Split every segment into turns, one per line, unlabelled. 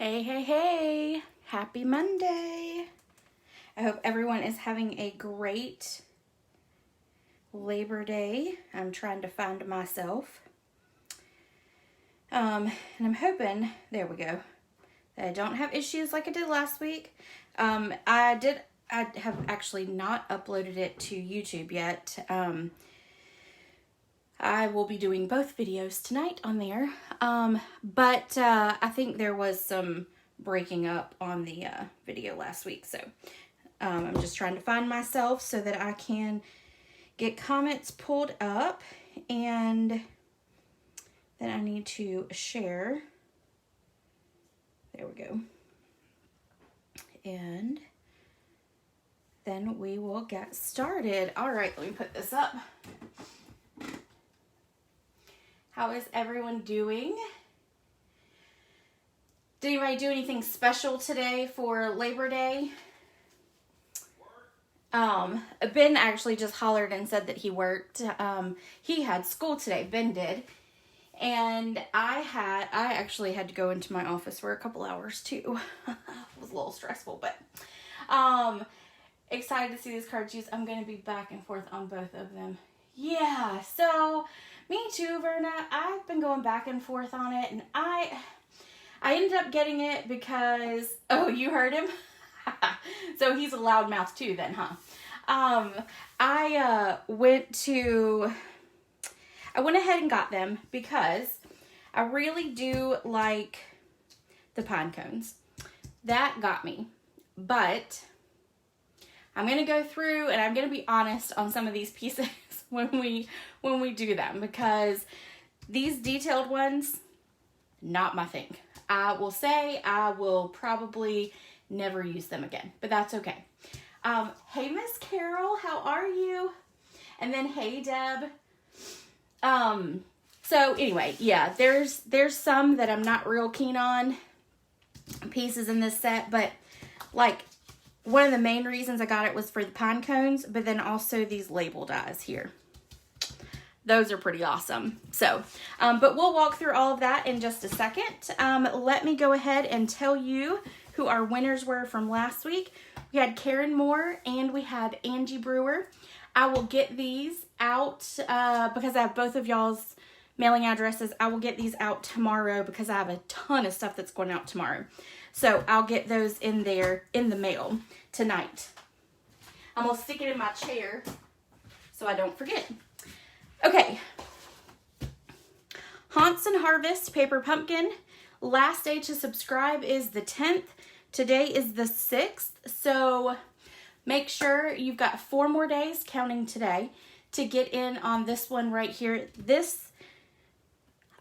Hey, hey, hey. Happy Monday. I hope everyone is having a great Labor Day. I'm trying to find myself. And I'm hoping, there we go, that I don't have issues like I did last week. I have actually not uploaded it to YouTube yet. I will be doing both videos tonight on there. But I think there was some breaking up on the video last week. So I'm just trying to find myself so that I can get comments pulled up. And then I need to share. There we go. And then we will get started. All right, let me put this up. How is everyone doing? Did anybody do anything special today for Labor Day? Ben actually just hollered and said that he worked. He had school today, Ben did. And I actually had to go into my office for a couple hours too. It was a little stressful, but excited to see these cards used. I'm going to be back and forth on both of them. Yeah, so me too, Verna. I've been going back and forth on it, and I ended up getting it because, oh, you heard him? So he's a loudmouth too then, huh? I went ahead and got them because I really do like the pine cones. That got me. But I'm going to go through and I'm going to be honest on some of these pieces when we do them, because these detailed ones, not my thing. I will say I will probably never use them again, but that's okay. Hey, Miss Carol, how are you? And then, hey, Deb. So anyway, yeah, there's some that I'm not real keen on pieces in this set, but like one of the main reasons I got it was for the pine cones, but then also these label dies here. Those are pretty awesome. So, but we'll walk through all of that in just a second. Let me go ahead and tell you who our winners were from last week. We had Karen Moore and we had Angie Brewer. I will get these out because I have both of y'all's mailing addresses. I will get these out tomorrow because I have a ton of stuff that's going out tomorrow. So I'll get those in there in the mail tonight. I'm going to stick it in my chair so I don't forget. Okay, Honson Harvest Paper Pumpkin. Last day to subscribe is the 10th. Today is the 6th. So make sure you've got 4 more days, counting today, to get in on this one right here.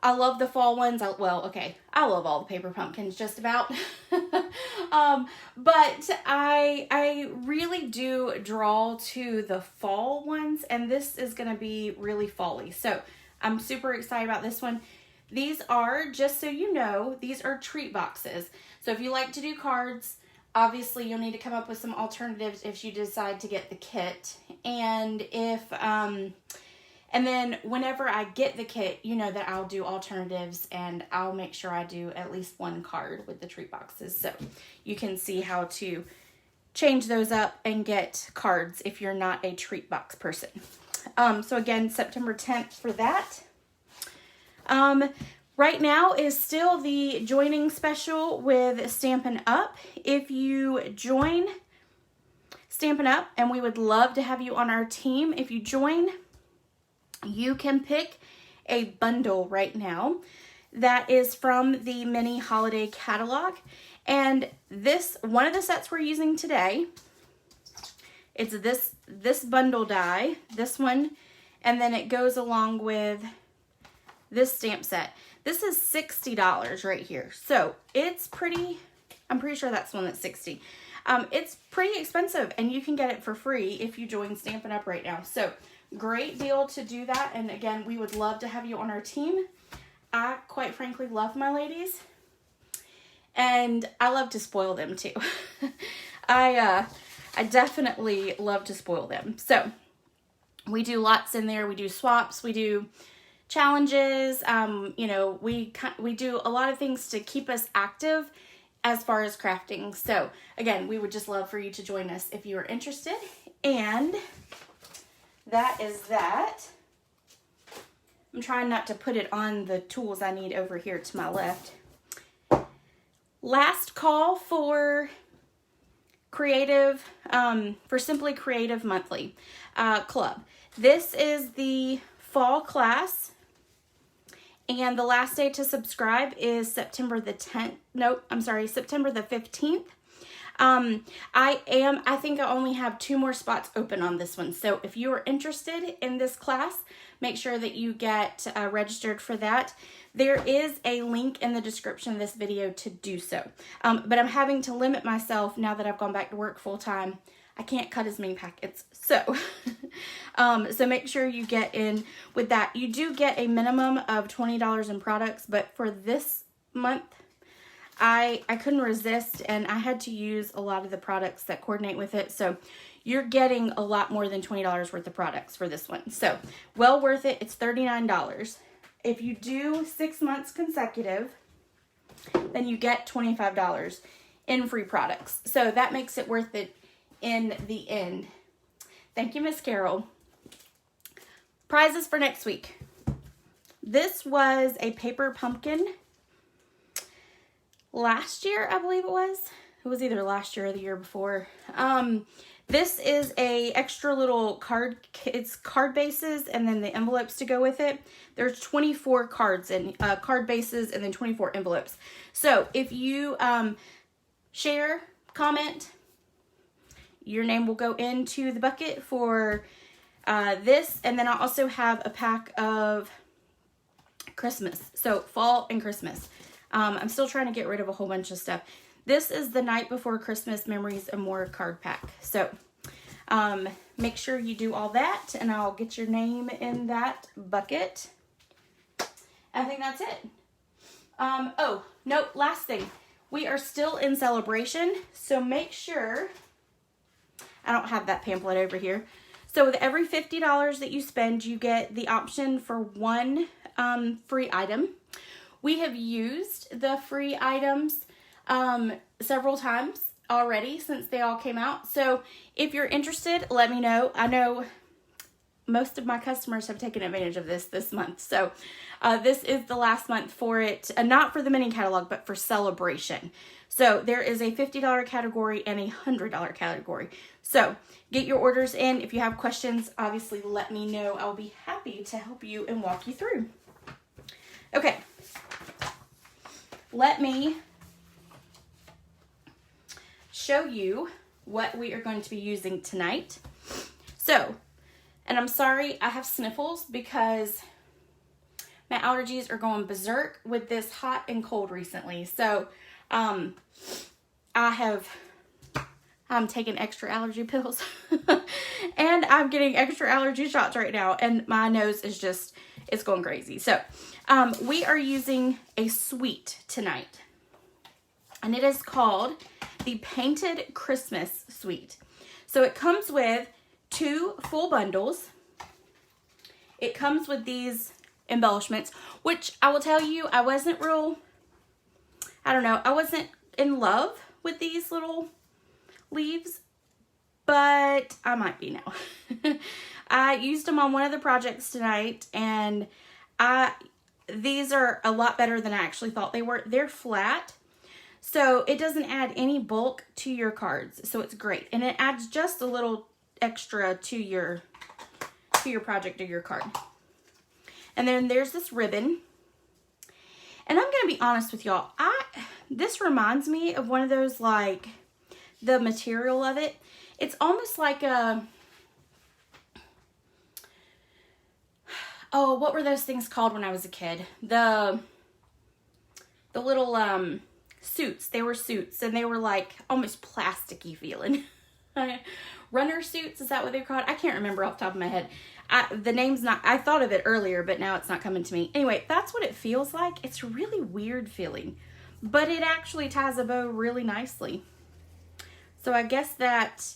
I love the fall ones. I love all the paper pumpkins just about. But I really do draw to the fall ones, and this is going to be really fall-y. So I'm super excited about this one. These are, just so you know, these are treat boxes. So if you like to do cards, obviously you'll need to come up with some alternatives if you decide to get the kit. And and then whenever I get the kit, you know that I'll do alternatives, and I'll make sure I do at least one card with the treat boxes. So you can see how to change those up and get cards if you're not a treat box person. So again, September 10th for that. Right now is still the joining special with Stampin' Up. If you join Stampin' Up, and we would love to have you on our team, if you join, you can pick a bundle right now that is from the mini holiday catalog. And one of the sets we're using today, it's this bundle die, this one, and then it goes along with this stamp set. This is $60 right here. So it's I'm pretty sure that's the one that's $60. It's pretty expensive, and you can get it for free if you join Stampin' Up right now. So great deal to do that. And again, we would love to have you on our team. I quite frankly love my ladies, and I love to spoil them too. I definitely love to spoil them. So we do lots in there. We do swaps. We do challenges. You know, we do a lot of things to keep us active as far as crafting. So again, we would just love for you to join us if you are interested. And that is that. I'm trying not to put it on the tools I need over here to my left. Last call for creative, for Simply Creative Monthly Club. This is the fall class, and the last day to subscribe is September the 10th. Nope, I'm sorry, September the 15th. I think I only have 2 more spots open on this one. So if you are interested in this class, make sure that you get registered for that. There is a link in the description of this video to do so. But I'm having to limit myself now that I've gone back to work full time. I can't cut as many packets. So, so make sure you get in with that. You do get a minimum of $20 in products, but for this month, I couldn't resist, and I had to use a lot of the products that coordinate with it. So you're getting a lot more than $20 worth of products for this one. So well worth it. It's $39. If you do 6 months consecutive, then you get $25 in free products. So that makes it worth it in the end. Thank you, Miss Carol. Prizes for next week. This was a paper pumpkin. Last year, I believe it was. It was either last year or the year before. This is a extra little card. It's card bases and then the envelopes to go with it. There's 24 cards and card bases and then 24 envelopes. So if you share, comment, your name will go into the bucket for this. And then I also have a pack of Christmas. So fall and Christmas. I'm still trying to get rid of a whole bunch of stuff. This is the Night Before Christmas Memories and More card pack. So make sure you do all that, and I'll get your name in that bucket. I think that's it. Oh, no, last thing. We are still in celebration, so make sure... I don't have that pamphlet over here. So with every $50 that you spend, you get the option for 1 free item. We have used the free items several times already since they all came out. So if you're interested, let me know. I know most of my customers have taken advantage of this month. So this is the last month for it, not for the mini catalog, but for celebration. So there is a $50 category and a $100 category. So get your orders in. If you have questions, obviously let me know. I'll be happy to help you and walk you through. Okay. Let me show you what we are going to be using tonight. So, and I'm sorry I have sniffles because my allergies are going berserk with this hot and cold recently. So, I'm taking extra allergy pills and I'm getting extra allergy shots right now, and my nose is just, it's going crazy. So, we are using a suite tonight, and it is called the Painted Christmas Suite. So it comes with 2 full bundles. It comes with these embellishments, which I will tell you, I wasn't in love with these little leaves, but I might be now. I used them on one of the projects tonight, and these are a lot better than I actually thought they were. They're flat, so it doesn't add any bulk to your cards, so it's great. And it adds just a little extra to your project or your card. And then there's this ribbon. And I'm going to be honest with y'all, this reminds me of one of those, like, the material of it. It's almost like a... Oh, what were those things called when I was a kid? The little suits. They were suits, and they were like almost plasticky feeling. Runner suits, is that what they're called? I can't remember off the top of my head. The name's not, I thought of it earlier, but now it's not coming to me. Anyway, that's what it feels like. It's really weird feeling, but it actually ties a bow really nicely. So I guess that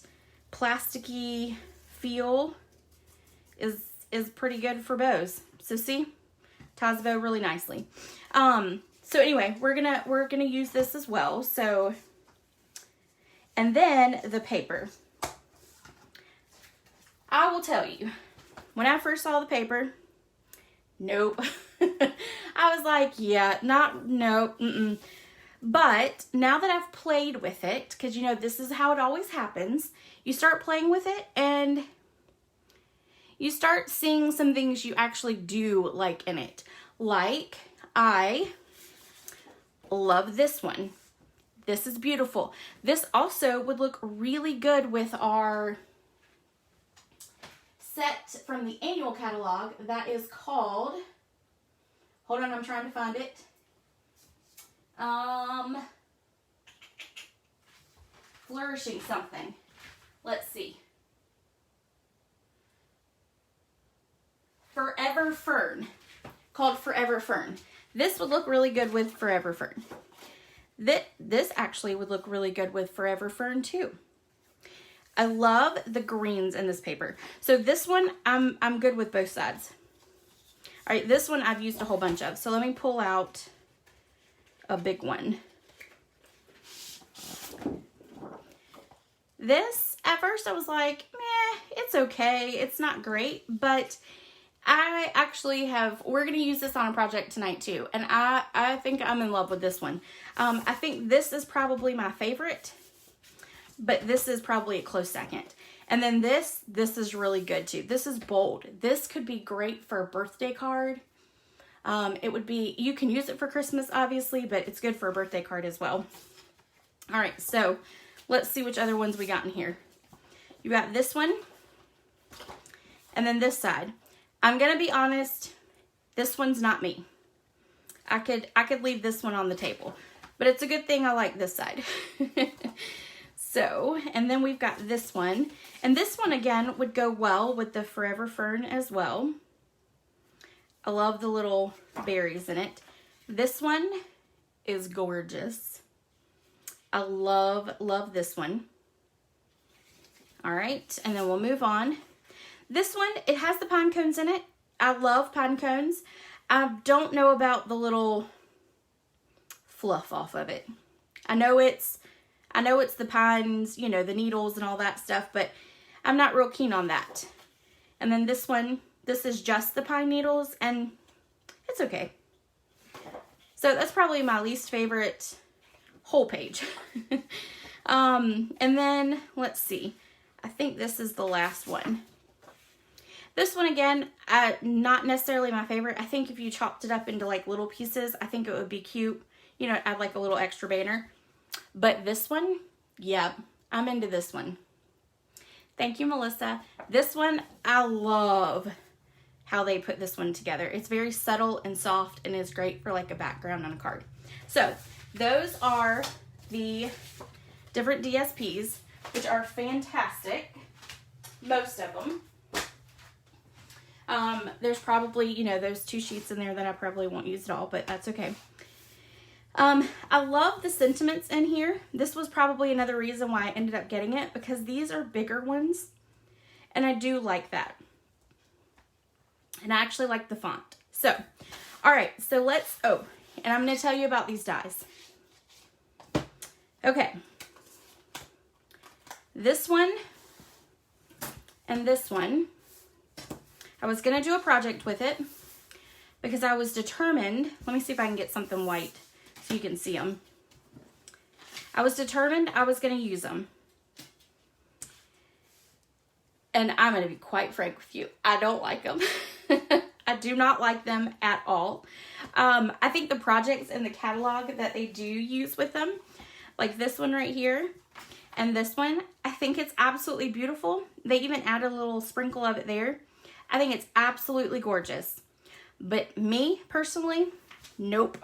plasticky feel is pretty good for bows. So see, ties a bow really nicely. So anyway, we're gonna use this as well. So, and then the paper. I will tell you, when I first saw the paper, nope. I was like, yeah, nope. But now that I've played with it, because you know, this is how it always happens. You start playing with it and you start seeing some things you actually do like in it. Like, I love this one. This is beautiful. This also would look really good with our set from the annual catalog that is called, hold on, I'm trying to find it. Flourishing something. Let's see. Forever Fern. Called Forever Fern. This would look really good with Forever Fern. This actually would look really good with Forever Fern too. I love the greens in this paper. So this one, I'm good with both sides. All right, this one I've used a whole bunch of. So let me pull out a big one. This, at first I was like, meh, it's okay. It's not great, but I actually we're going to use this on a project tonight too. And I think I'm in love with this one. I think this is probably my favorite. But this is probably a close second. And then this is really good too. This is bold. This could be great for a birthday card. It would be, you can use it for Christmas obviously, but it's good for a birthday card as well. All right, so let's see which other ones we got in here. You got this one and then this side. I'm going to be honest, this one's not me. I could leave this one on the table, but it's a good thing I like this side. So, and then we've got this one. And this one, again, would go well with the Forever Fern as well. I love the little berries in it. This one is gorgeous. I love this one. All right, and then we'll move on. This one, it has the pine cones in it. I love pine cones. I don't know about the little fluff off of it. I know it's the pines, you know, the needles and all that stuff, but I'm not real keen on that. And then this one, this is just the pine needles, and it's okay. So that's probably my least favorite whole page. And then, let's see. I think this is the last one. This one, again, not necessarily my favorite. I think if you chopped it up into, like, little pieces, I think it would be cute. You know, add, like, a little extra banner. But this one, yeah, I'm into this one. Thank you, Melissa. This one, I love how they put this one together. It's very subtle and soft and is great for like a background on a card. So those are the different DSPs, which are fantastic. Most of them. There's probably, you know, those 2 sheets in there that I probably won't use at all, but that's okay. I love the sentiments in here. This was probably another reason why I ended up getting it, because these are bigger ones and I do like that. And I actually like the font. So, all right, so let's, and I'm going to tell you about these dies. Okay. This one and this one, I was going to do a project with it because I was determined, let me see if I can get something white so you can see them. I was determined I was going to use them. And I'm going to be quite frank with you. I don't like them. I do not like them at all. I think the projects in the catalog that they do use with them, like this one right here and this one, I think it's absolutely beautiful. They even add a little sprinkle of it there. I think it's absolutely gorgeous. But me, personally, nope.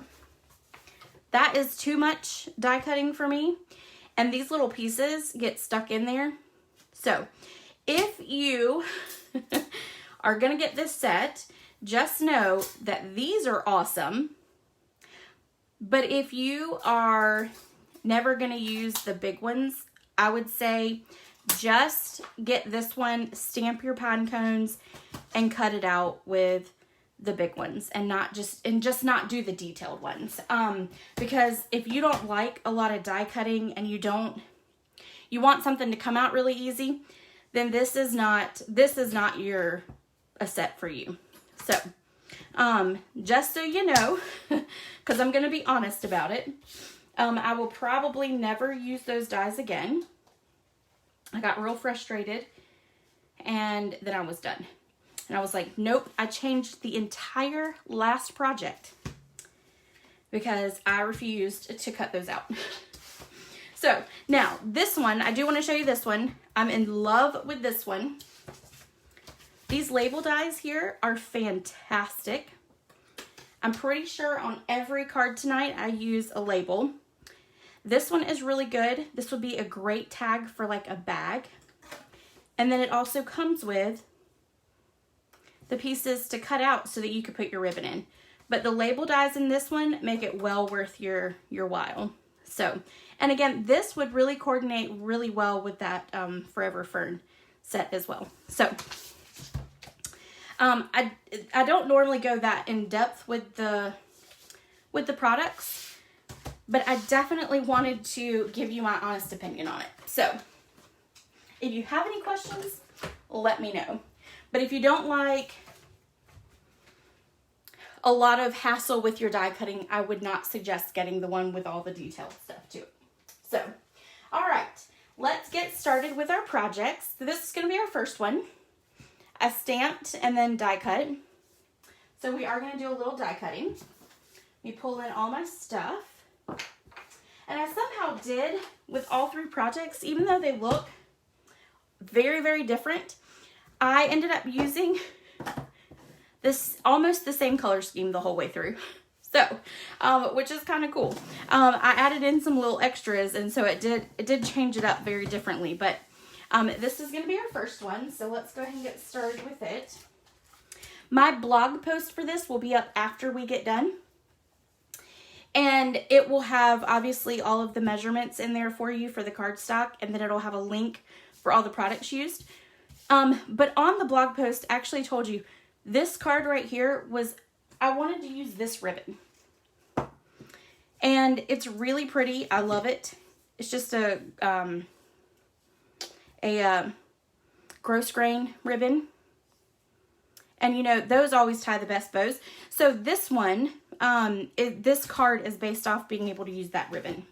That is too much die cutting for me. And these little pieces get stuck in there. So, if you are going to get this set, just know that these are awesome. But if you are never going to use the big ones, I would say just get this one, stamp your pine cones, and cut it out with the big ones and just not do the detailed ones. Because if you don't like a lot of die cutting and you want something to come out really easy, then this is not a set for you. So, just so you know, because I'm going to be honest about it, I will probably never use those dies again. I got real frustrated and then I was done. And I was like, nope, I changed the entire last project because I refused to cut those out. So now this one, I do want to show you this one. I'm in love with this one. These label dies here are fantastic. I'm pretty sure on every card tonight I use a label. This one is really good. This would be a great tag for like a bag. And then it also comes with the pieces to cut out so that you could put your ribbon in. But the label dies in this one make it well worth your while. So, and again, this would really coordinate really well with that Forever Fern set as well. So, I don't normally go that in depth with the products, but I definitely wanted to give you my honest opinion on it. So, if you have any questions, let me know. But if you don't like a lot of hassle with your die cutting, I would not suggest getting the one with all the detailed stuff to it. So, all right, let's get started with our projects. So this is going to be our first one. I stamped and then die cut. So we are going to do a little die cutting. Let me pull in all my stuff. And I somehow did with all three projects, even though they look very, very different, I ended up using this almost the same color scheme the whole way through. So, which is kind of cool. I added in some little extras, and so it did change it up very differently. But this is going to be our first one, so let's go ahead and get started with it. My blog post for this will be up after we get done. And it will have, obviously, all of the measurements in there for you for the cardstock, and then it'll have a link for all the products used. But on the blog post, I actually told you, this card right here I wanted to use this ribbon. And it's really pretty. I love it. It's just a gross grain ribbon. And you know, those always tie the best bows. So this one, this card is based off being able to use that ribbon.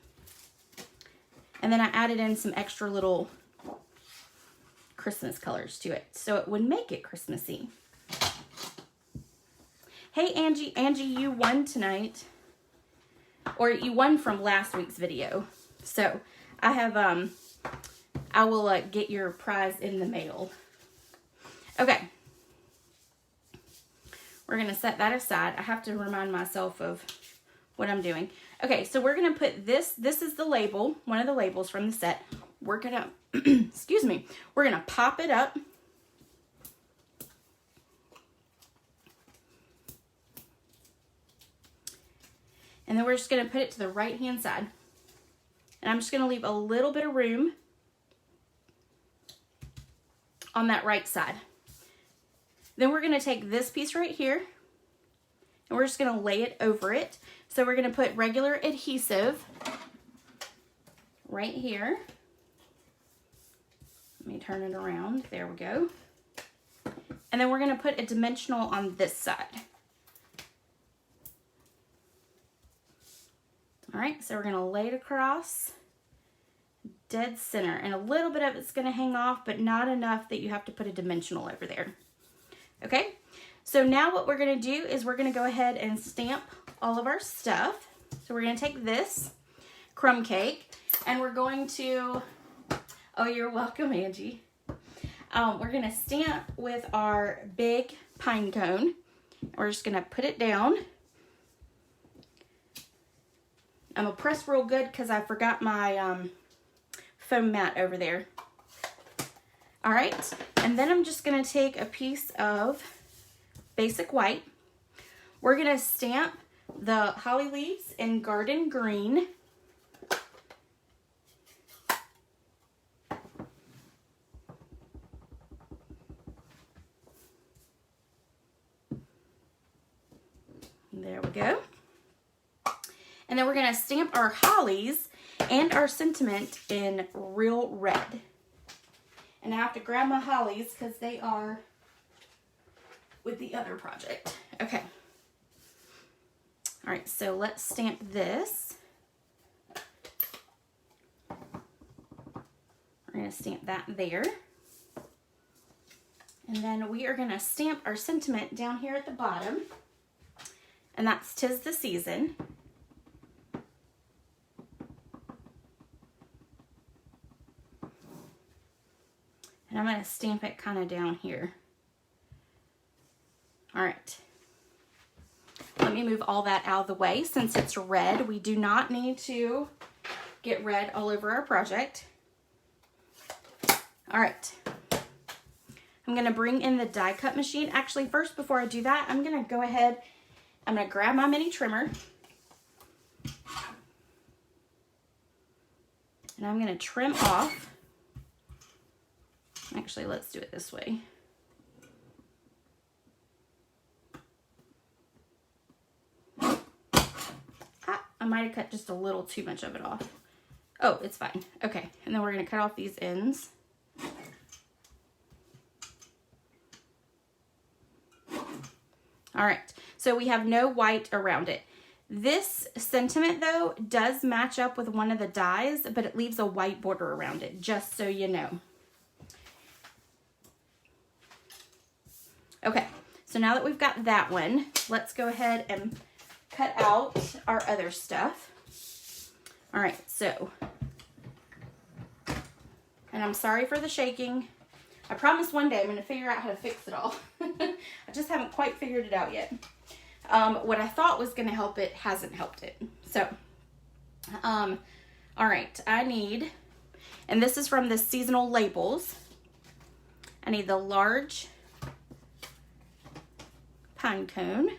And then I added in some extra little Christmas colors to it, so it would make it Christmassy. Hey Angie, you won tonight, or you won from last week's video. So I have, I will get your prize in the mail. Okay. We're going to set that aside. I have to remind myself of what I'm doing. Okay, so we're going to put this is the label, one of the labels from the set. We're going to, excuse me, we're going to pop it up. And then we're just going to put it to the right-hand side. And I'm just going to leave a little bit of room on that right side. Then we're going to take this piece right here, and we're just going to lay it over it. So we're going to put regular adhesive right here. Let me turn it around. There we go. And then we're going to put a dimensional on this side. All right, so we're going to lay it across dead center, and a little bit of it's going to hang off, but not enough that you have to put a dimensional over there. Okay, so now what we're going to do is we're going to go ahead and stamp all of our stuff. So we're going to take this crumb cake, and we're going to, oh, you're welcome, Angie. We're going to stamp with our big pine cone. We're just going to put it down. I'm going to press real good because I forgot my foam mat over there. All right, and then I'm just going to take a piece of basic white. We're going to stamp the holly leaves in garden green. And then we're gonna stamp our hollies and our sentiment in real red. And I have to grab my hollies because they are with the other project. Okay. All right, so let's stamp this. We're gonna stamp that there. And then we are gonna stamp our sentiment down here at the bottom. And that's "'Tis the Season." And I'm gonna stamp it kind of down here. All right. Let me move all that out of the way. Since it's red, we do not need to get red all over our project. All right. I'm gonna bring in the die cut machine. Actually, first, before I do that, I'm gonna go ahead, I'm gonna grab my mini trimmer. And I'm gonna trim off. Actually, let's do it this way. I might have cut just a little too much of it off. Oh, it's fine. Okay, and then we're gonna cut off these ends. All right, so we have no white around it. This sentiment, though, does match up with one of the dies, but it leaves a white border around it, just so you know. Okay, so now that we've got that one, let's go ahead and cut out our other stuff. All right, so, and I'm sorry for the shaking. I promise one day I'm going to figure out how to fix it all. I just haven't quite figured it out yet. What I thought was going to help it hasn't helped it. So, all right, I need, and this is from the seasonal labels. I need the large pine cone.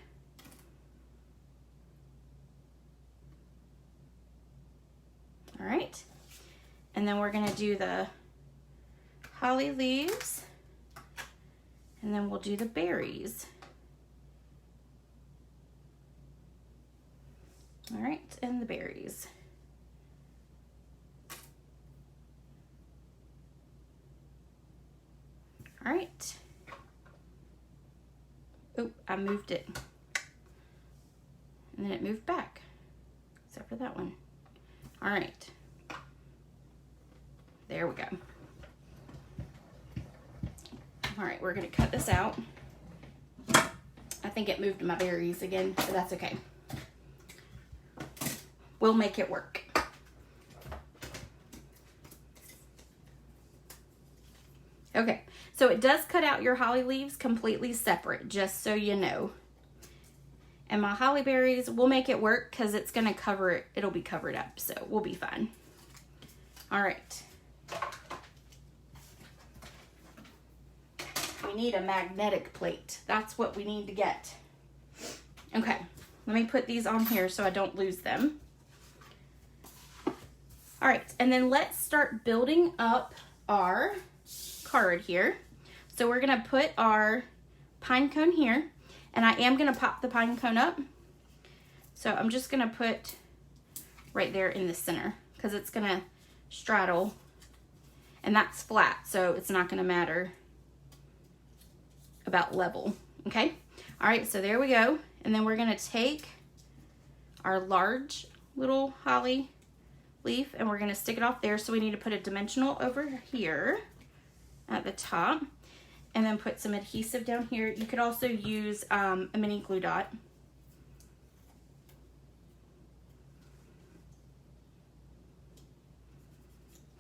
All right, and then we're gonna do the holly leaves, and then we'll do the berries. All right, and the berries. All right. Oh, I moved it. And then it moved back, except for that one. All right. There we go. All right, we're gonna cut this out. I think it moved my berries again, but that's okay. We'll make it work. Okay, so it does cut out your holly leaves completely separate, just so you know. And my holly berries, we'll make it work because it's gonna cover it, it'll be covered up, so we'll be fine. All right. We need a magnetic plate. That's what we need to get. Okay, let me put these on here so I don't lose them. All right, and then let's start building up our card here. So we're gonna put our pine cone here, and I am gonna pop the pine cone up. So I'm just gonna put right there in the center because it's gonna straddle, and that's flat, so it's not gonna matter about level, okay? All right, so there we go. And then we're gonna take our large little holly leaf and we're gonna stick it off there. So we need to put a dimensional over here at the top and then put some adhesive down here. You could also use a mini glue dot.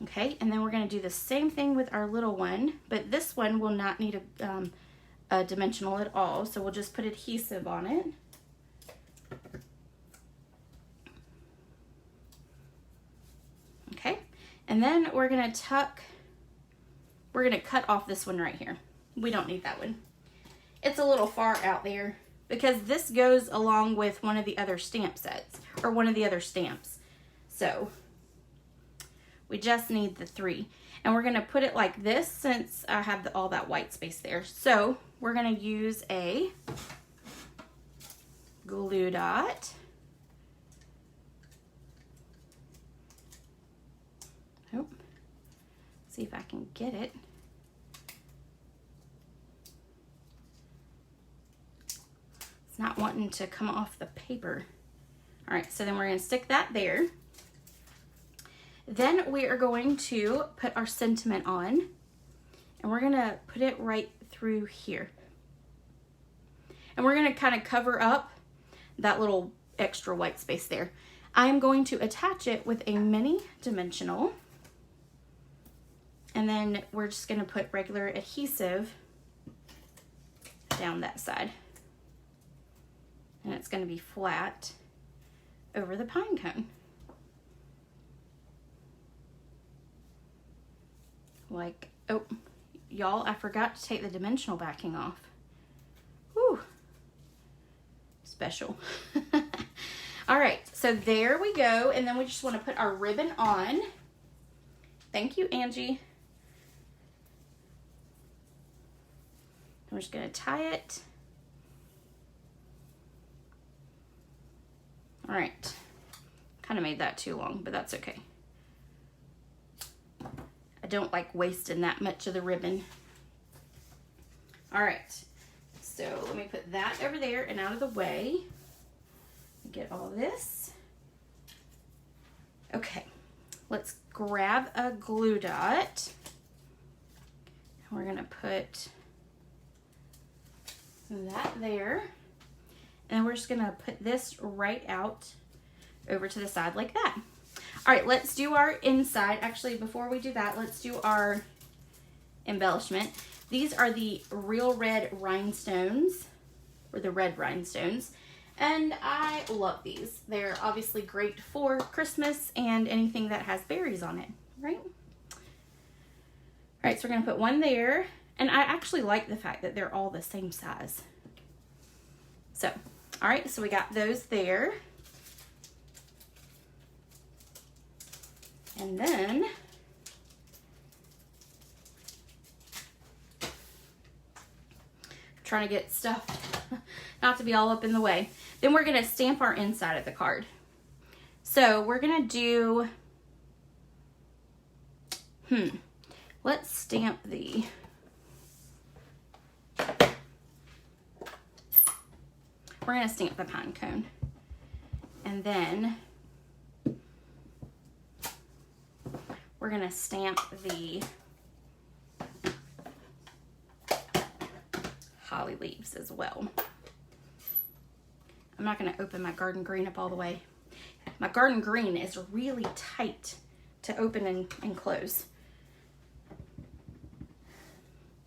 Okay, and then we're gonna do the same thing with our little one, but this one will not need a dimensional at all, so we'll just put adhesive on it. Okay, and then we're gonna cut off this one right here. We don't need that one. It's a little far out there because this goes along with one of the other stamp sets or one of the other stamps. So we just need the 3. And we're gonna put it like this since I have all that white space there. So we're gonna use a glue dot. Oh, see if I can get it. It's not wanting to come off the paper. All right, so then we're gonna stick that there. Then we are going to put our sentiment on, and we're gonna put it right through here. And we're gonna kind of cover up that little extra white space there. I'm going to attach it with a mini dimensional, and then we're just gonna put regular adhesive down that side. And it's gonna be flat over the pine cone. Like, oh, y'all, I forgot to take the dimensional backing off. Whew. Special. All right, so there we go. And then we just want to put our ribbon on. Thank you, Angie. We're just going to tie it. All right. Kind of made that too long, but that's okay. I don't like wasting that much of the ribbon. All right, so let me put that over there and out of the way. Get all this. Okay, let's grab a glue dot. We're gonna put that there. And we're just gonna put this right out over to the side like that. All right, let's do our inside. Actually, before we do that, let's do our embellishment. These are the real red rhinestones, or the red rhinestones. And I love these. They're obviously great for Christmas and anything that has berries on it, right? All right, so we're gonna put one there. And I actually like the fact that they're all the same size. So, all right, so we got those there. And then trying to get stuff not to be all up in the way. Then we're gonna stamp our inside of the card. So we're gonna do, let's stamp the, we're gonna stamp the pine cone. And then we're gonna stamp the holly leaves as well. I'm not gonna open my garden green up all the way. My garden green is really tight to open and close.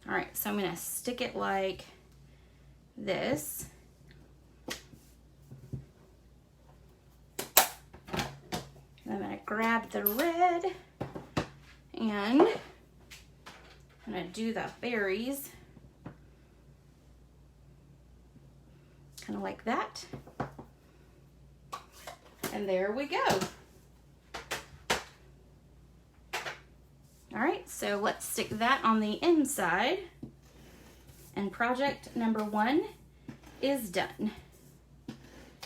All right, so I'm gonna stick it like this. I'm gonna grab the red and I'm gonna do the berries. Kind of like that. And there we go. All right, so let's stick that on the inside. And project number 1 is done.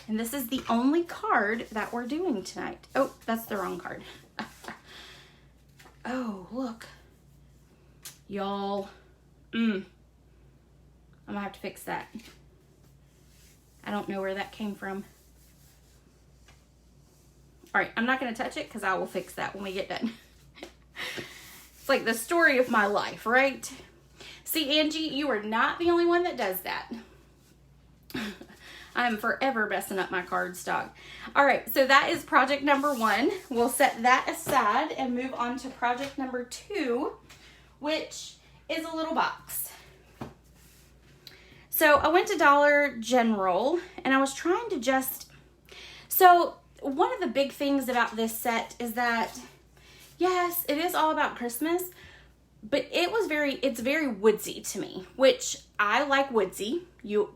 And this is the only card that we're doing tonight. Oh, that's the wrong card. Oh, look. Y'all. I'm gonna have to fix that. I don't know where that came from. All right, I'm not gonna touch it because I will fix that when we get done. It's like the story of my life, right? See, Angie, you are not the only one that does that. I'm forever messing up my cardstock. All right, so that is project number 1. We'll set that aside and move on to project number 2, which is a little box. So I went to Dollar General and I was trying to just, so one of the big things about this set is that, yes, it is all about Christmas, but it's very woodsy to me, which I like woodsy.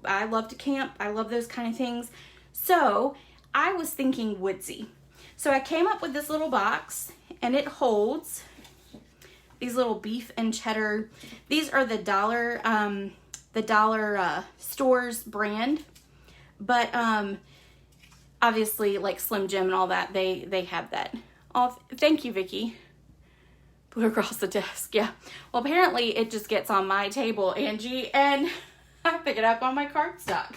I love to camp. I love those kind of things. So I was thinking woodsy. So I came up with this little box and it holds these little beef and cheddar. These are the dollar stores brand, but obviously like Slim Jim and all that, they have that. Oh, thank you, Vicki. Put across the desk, yeah. Well, apparently it just gets on my table, Angie, and I pick it up on my cardstock.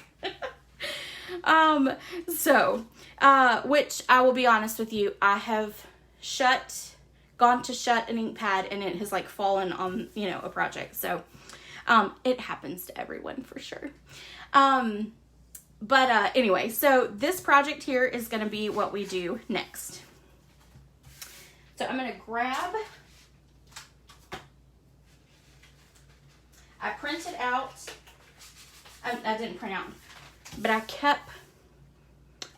Which I will be honest with you, I have gone to shut an ink pad and it has like fallen on, you know, a project. So, it happens to everyone for sure. Anyway, so this project here is going to be what we do next. So I'm going to grab, I printed out, I didn't print out, but I kept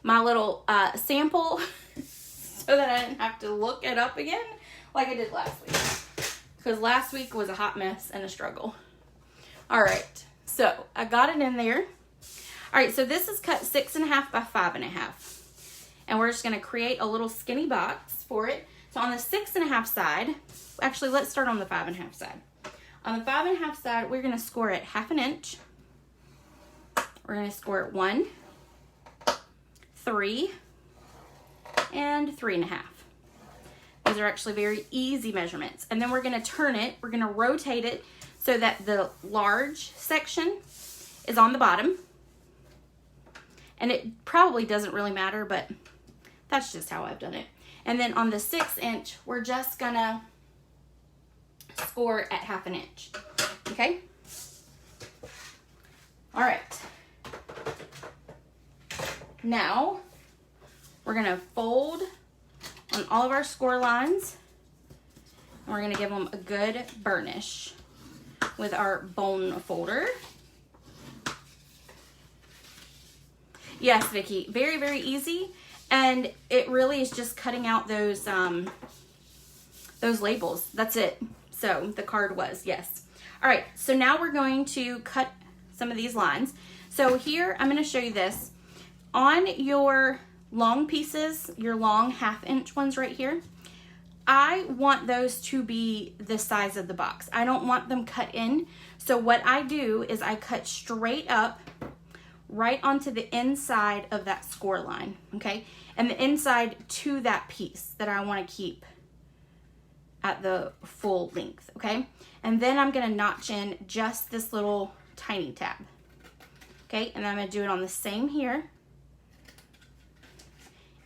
my little sample so that I didn't have to look it up again like I did last week. Because last week was a hot mess and a struggle. All right, so I got it in there. All right, so this is cut 6.5 by 5.5. And we're just gonna create a little skinny box for it. So on the 6.5 side, actually let's start on the 5.5 side. On the 5.5 side, we're gonna score it 1/2 inch. We're gonna score it 1, 3, and 3.5. These are actually very easy measurements. And then we're gonna turn it, we're gonna rotate it so that the large section is on the bottom. And it probably doesn't really matter, but that's just how I've done it. And then on the 6 inch, we're just gonna score at 1/2 inch, okay? All right. Now, we're gonna fold on all of our score lines, and we're gonna give them a good burnish with our bone folder. Yes, Vicki, very, very easy. And it really is just cutting out those labels. That's it. So the card was, yes. All right, so now we're going to cut some of these lines. So here, I'm gonna show you this. On your long pieces, your long 1/2 inch ones right here, I want those to be the size of the box. I don't want them cut in. So what I do is I cut straight up right onto the inside of that score line, okay? And the inside to that piece that I want to keep at the full length, okay? And then I'm gonna notch in just this little tiny tab, okay? And then I'm gonna do it on the same here.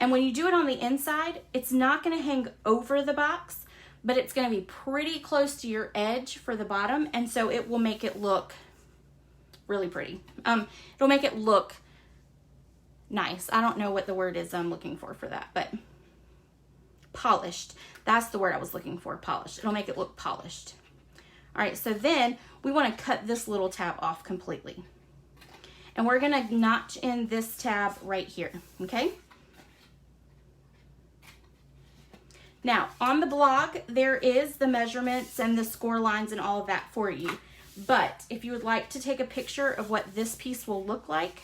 And when you do it on the inside, it's not gonna hang over the box, but it's gonna be pretty close to your edge for the bottom, and so it will make it look really pretty. It'll make it look nice. I don't know what the word is I'm looking for that, but polished. That's the word I was looking for, polished. It'll make it look polished. All right, so then we want to cut this little tab off completely. And we're going to notch in this tab right here, okay? Now, on the blog, there is the measurements and the score lines and all of that for you. But if you would like to take a picture of what this piece will look like,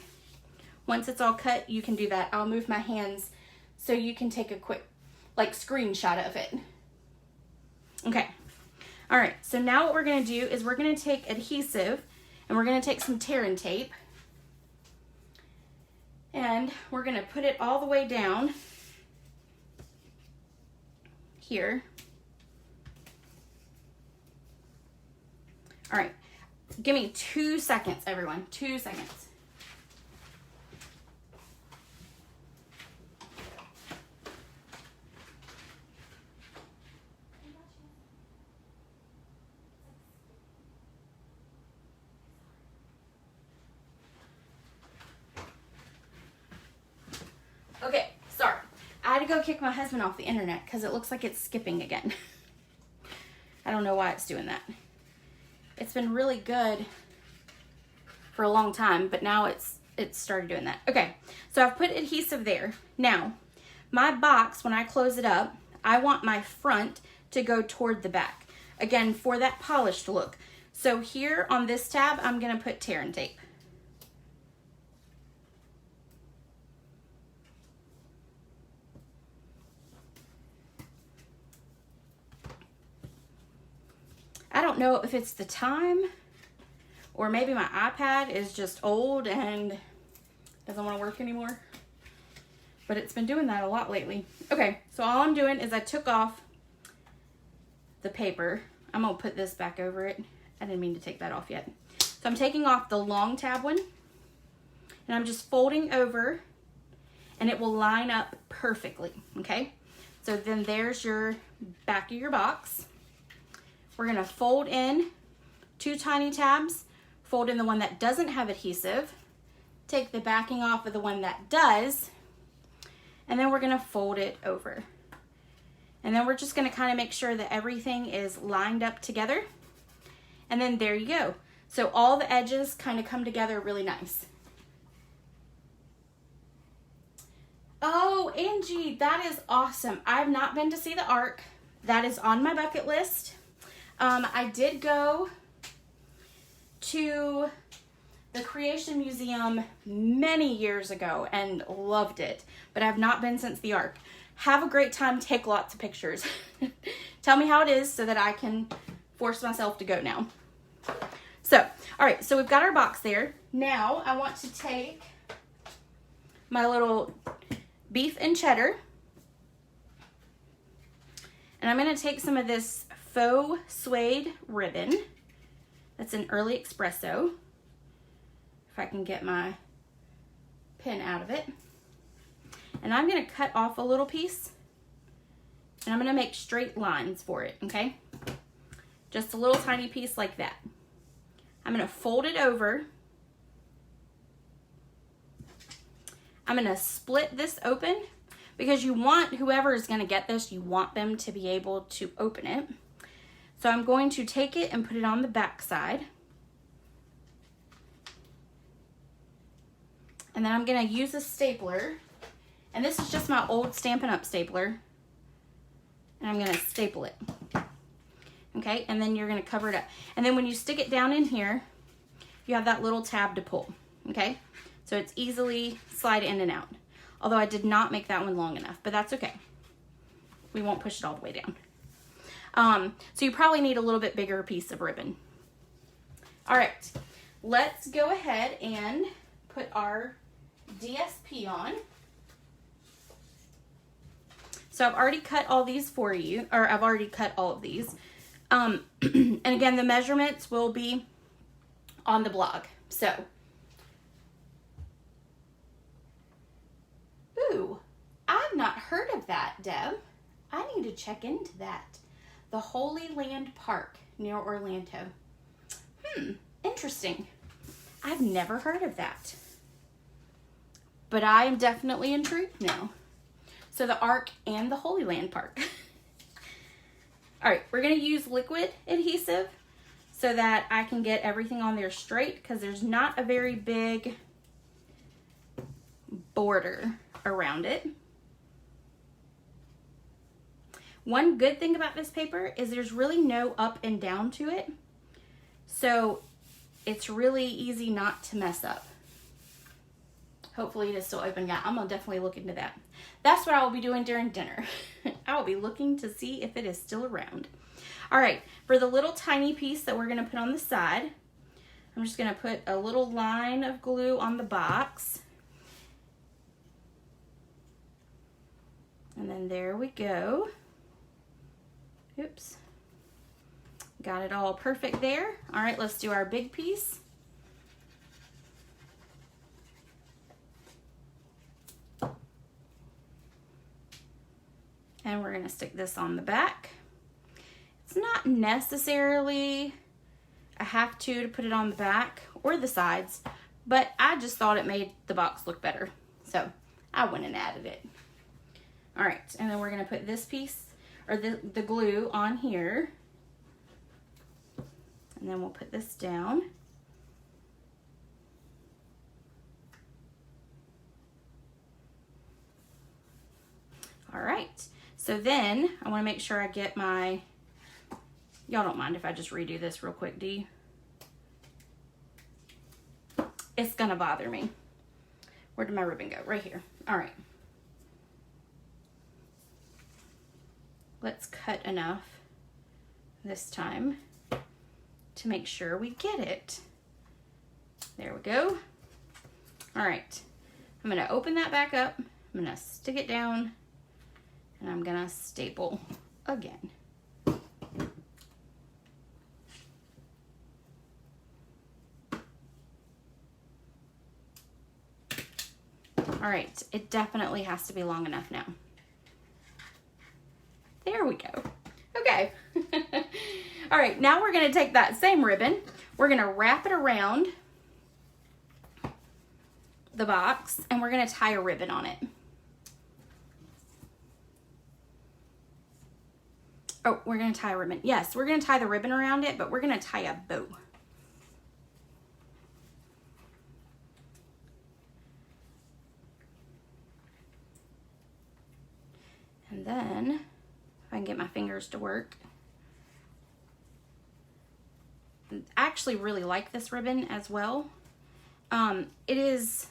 once it's all cut, you can do that. I'll move my hands so you can take a quick, like, screenshot of it. Okay. All right, so now what we're gonna do is we're gonna take adhesive and we're gonna take some tear and tape and we're gonna put it all the way down here. All right, give me 2 seconds, everyone, 2 seconds. Okay, sorry. I had to go kick my husband off the internet because it looks like it's skipping again. I don't know why it's doing that. It's been really good for a long time, but now it's started doing that. Okay, so I've put adhesive there. Now, my box, when I close it up, I want my front to go toward the back. Again, for that polished look. So here on this tab, I'm gonna put tear and tape. I don't know if it's the time or maybe my iPad is just old and doesn't want to work anymore, but it's been doing that a lot lately. Okay, so all I'm doing is I took off the paper. I'm gonna put this back over it. I didn't mean to take that off yet. So I'm taking off the long tab one, and I'm just folding over, and it will line up perfectly, okay? So then there's your back of your box. We're gonna fold in 2 tiny tabs, fold in the one that doesn't have adhesive, take the backing off of the one that does, and then we're gonna fold it over. And then we're just gonna kind of make sure that everything is lined up together. And then there you go. So all the edges kind of come together really nice. Oh, Angie, that is awesome. I've not been to see the Ark. That is on my bucket list. I did go to the Creation Museum many years ago and loved it, but I've not been since the Ark. Have a great time, take lots of pictures. Tell me how it is so that I can force myself to go now. So, all right, so we've got our box there. Now I want to take my little beef and cheddar, and I'm gonna take some of this faux suede ribbon. That's an early espresso. If I can get my pin out of it. And I'm gonna cut off a little piece, and I'm gonna make straight lines for it, okay? Just a little tiny piece like that. I'm gonna fold it over. I'm gonna split this open because you want, whoever is gonna get this, you want them to be able to open it. So I'm going to take it and put it on the back side. And then I'm gonna use a stapler. And this is just my old Stampin' Up! Stapler. And I'm gonna staple it. Okay, and then you're gonna cover it up. And then when you stick it down in here, you have that little tab to pull, okay? So it's easily slide in and out. Although I did not make that one long enough, but that's okay. We won't push it all the way down. So you probably need a little bit bigger piece of ribbon. All right, let's go ahead and put our DSP on. So I've already cut all these for you, or I've already cut all of these. And again, the measurements will be on the blog. So, ooh, I've not heard of that, Deb. I need to check into that. The Holy Land Park near Orlando. Interesting. I've never heard of that. But I am definitely intrigued now. So the Ark and the Holy Land Park. All right, we're gonna use liquid adhesive so that I can get everything on there straight because there's not a very big border around it. One good thing about this paper is there's really no up and down to it. So it's really easy not to mess up. Hopefully it is still open. Yeah, I'm gonna definitely look into that. That's what I will be doing during dinner. I will be looking to see if it is still around. All right, for the little tiny piece that we're gonna put on the side, I'm just gonna put a little line of glue on the box. And then there we go. Oops. Got it all perfect there. All right, let's do our big piece. And we're gonna stick this on the back. It's not necessarily a have to put it on the back or the sides, but I just thought it made the box look better. So I went and added it. All right, and then we're gonna put this piece, or the glue on here. And then we'll put this down. All right, so then I wanna make sure I get my, y'all don't mind if I just redo this real quick, do you? It's gonna bother me. Where did my ribbon go? Right here. All right. Let's cut enough this time to make sure we get it. There we go. All right, I'm gonna open that back up. I'm gonna stick it down and I'm gonna staple again. All right, it definitely has to be long enough now. There we go. Okay. All right, now we're gonna take that same ribbon, we're gonna wrap it around the box, and we're gonna tie a ribbon on it. Oh, we're gonna tie a ribbon. Yes, we're gonna tie the ribbon around it, but we're gonna tie a bow. And then, if I can get my fingers to work. I actually really like this ribbon as well. It is,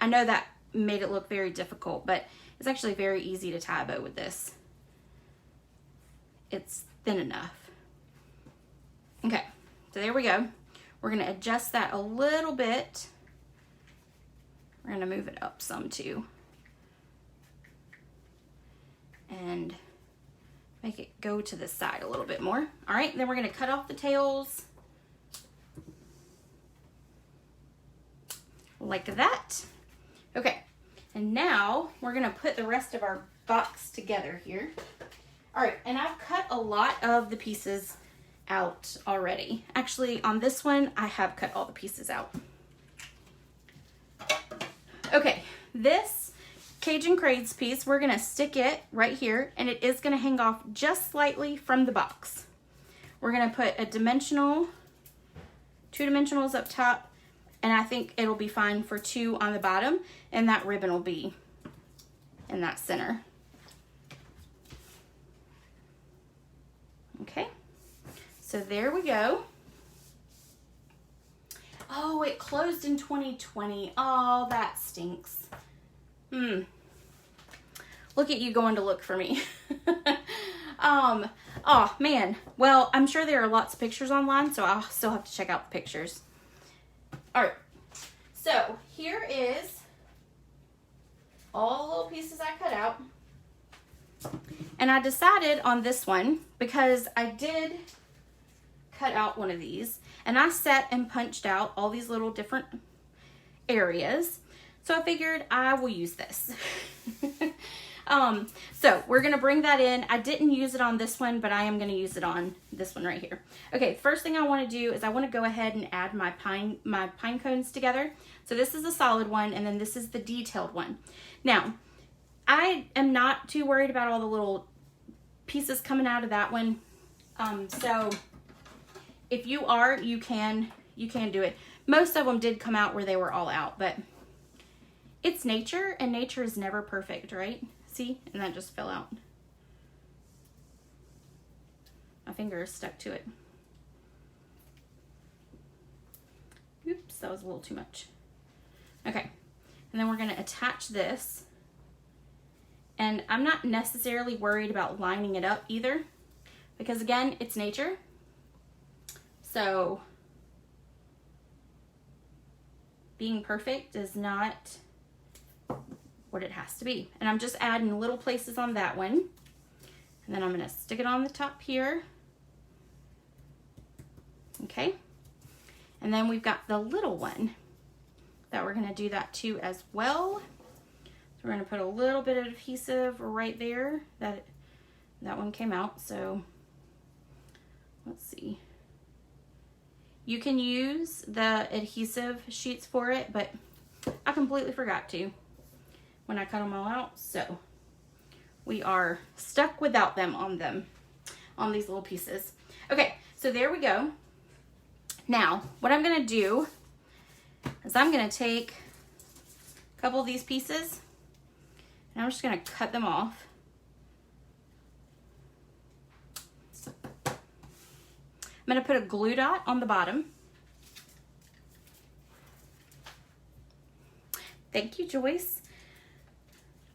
I know that made it look very difficult, but it's actually very easy to tie a bow with this. It's thin enough. Okay, so there we go. We're gonna adjust that a little bit. We're gonna move it up some too. And make it go to the side a little bit more. All right, then we're gonna cut off the tails. Like that. Okay, and now we're gonna put the rest of our box together here. All right, and I've cut a lot of the pieces out already. Actually, on this one, I have cut all the pieces out. Okay, this Cajun Crades piece, we're gonna stick it right here, and it is gonna hang off just slightly from the box. We're gonna put a dimensional, 2 dimensionals up top, and I think it'll be fine for 2 on the bottom, and that ribbon will be in that center. Okay, so there we go. Oh, it closed in 2020. Oh, that stinks. Look at you going to look for me. Oh man. Well, I'm sure there are lots of pictures online, so I'll still have to check out the pictures. All right, so here is all the little pieces I cut out. And I decided on this one because I did cut out one of these, and I set and punched out all these little different areas. So I figured I will use this. So we're gonna bring that in. I didn't use it on this one, but I am gonna use it on this one right here. Okay, first thing I wanna do is I wanna go ahead and add my pine cones together. So this is a solid one, and then this is the detailed one. Now, I am not too worried about all the little pieces coming out of that one. So if you are, you can do it. Most of them did come out where they were all out, but it's nature, and nature is never perfect, right? See? And that just fell out. My finger is stuck to it. Oops, that was a little too much. Okay, and then we're gonna attach this. And I'm not necessarily worried about lining it up either, because again, it's nature. So being perfect is not what it has to be. And I'm just adding little places on that one. And then I'm gonna stick it on the top here. Okay. And then we've got the little one that we're gonna do that to as well. So we're gonna put a little bit of adhesive right there. That one came out, so let's see. You can use the adhesive sheets for it, but I completely forgot to when I cut them all out, so we are stuck without them on these little pieces. Okay, so there we go. Now, what I'm gonna do is I'm gonna take a couple of these pieces and I'm just gonna cut them off. I'm gonna put a glue dot on the bottom. Thank you, Joyce.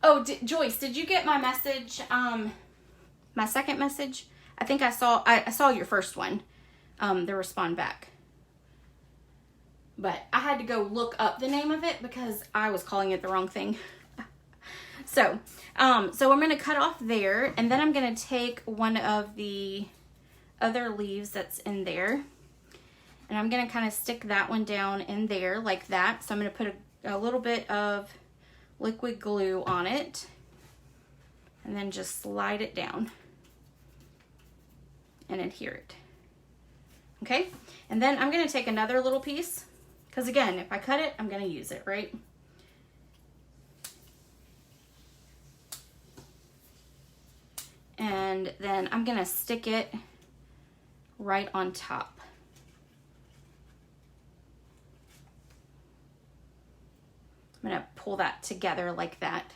Oh, Joyce, did you get my message? My second message? I think I saw your first one. The respond back. But I had to go look up the name of it because I was calling it the wrong thing. So I'm gonna cut off there, and then I'm gonna take one of the other leaves that's in there, and I'm gonna kind of stick that one down in there like that. So I'm gonna put a little bit of liquid glue on it and then just slide it down and adhere it. Okay, and then I'm gonna take another little piece, because again, if I cut it, I'm gonna use it, right? And then I'm gonna stick it right on top. I'm gonna pull that together like that.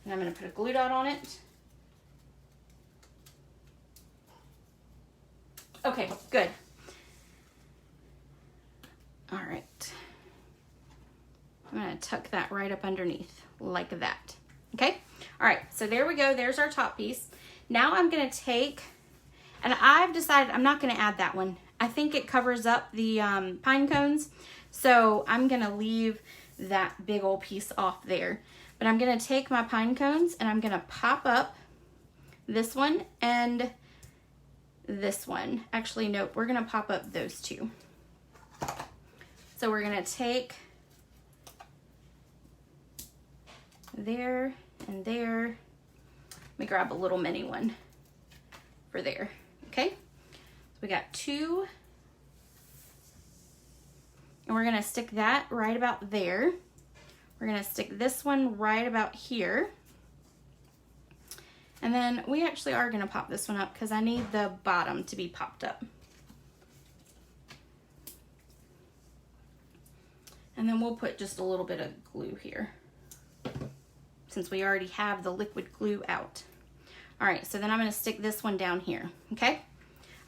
And I'm gonna put a glue dot on it. Okay, good. All right. I'm gonna tuck that right up underneath like that. Okay, all right, so there we go. There's our top piece. Now I'm gonna take, and I've decided I'm not gonna add that one. I think it covers up the pine cones, so I'm gonna leave that big old piece off there. But I'm gonna take my pine cones and I'm gonna pop up this one and this one. Actually, nope, we're gonna pop up those two. So we're gonna take there and there. Let me grab a little mini one for there, okay? So we got two, and we're gonna stick that right about there. We're gonna stick this one right about here. And then we actually are gonna pop this one up because I need the bottom to be popped up. And then we'll put just a little bit of glue here, since we already have the liquid glue out. All right, so then I'm gonna stick this one down here, okay?